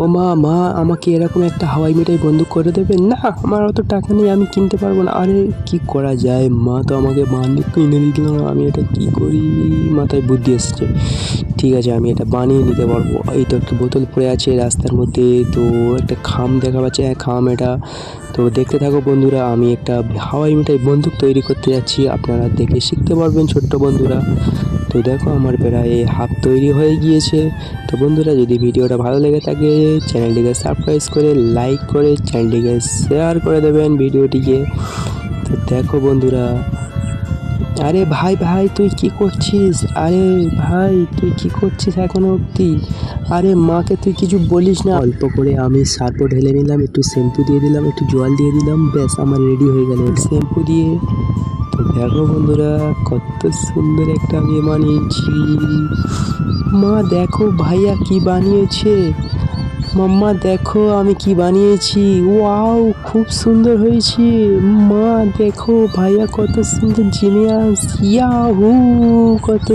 ও মা, মা আমাকে এরকম একটা হাওয়াই মিঠাই বন্দুক করে দেবে? না, আমার অত টাকা নেই, আমি কিনতে পারবো না। আরে কি করা যায়, মা তো আমাকে বানিয়ে কিনে দিল না, আমি এটা কি করি? মাথায় বুদ্ধি এসছে। ঠিক আছে, আমি এটা বানিয়ে নিতে পারবো। এই তো একটা বোতল পড়ে আছে রাস্তার মধ্যে, তো একটা খাম দেখা পাচ্ছে। হ্যাঁ, খাম এটা। তো দেখতে থাকো বন্ধুরা, আমি একটা হাওয়াই মিঠাই বন্দুক তৈরি করতে যাচ্ছি, আপনারা দেখে শিখতে পারবেন ছোট্ট বন্ধুরা। তো দেখো আমার প্রায় হাফ তৈরি হয়ে গিয়েছে। তো বন্ধুরা, যদি ভিডিওটা ভালো লেগে থাকে চ্যানেলটিকে সাবস্ক্রাইব করে লাইক করে চ্যানেলটিকে শেয়ার করে দেবেন ভিডিওটিকে। তো দেখো বন্ধুরা, আরে ভাই ভাই তুই কি করছিস? আরে ভাই তুই কি করছিস এখনো অবধি? আরে মাকে তুই কিছু বলিস না? অল্প করে আমি সার্ফও ঢেলে নিলাম, একটু শ্যাম্পু দিয়ে দিলাম, একটু জল দিয়ে দিলাম, ব্যাস আমার রেডি হয়ে গেল শ্যাম্পু দিয়ে। তো দেখো বন্ধুরা, কত সুন্দর একটা আমি বানিয়েছি। মা দেখো ভাইয়া কি বানিয়েছে। মাম্মা দেখো আমি কি বানিয়েছি। ওয়াও, খুব সুন্দর হয়েছে। মা দেখো ভাইয়া কত সুন্দর জিনিয়াস। ইয়াহু, কত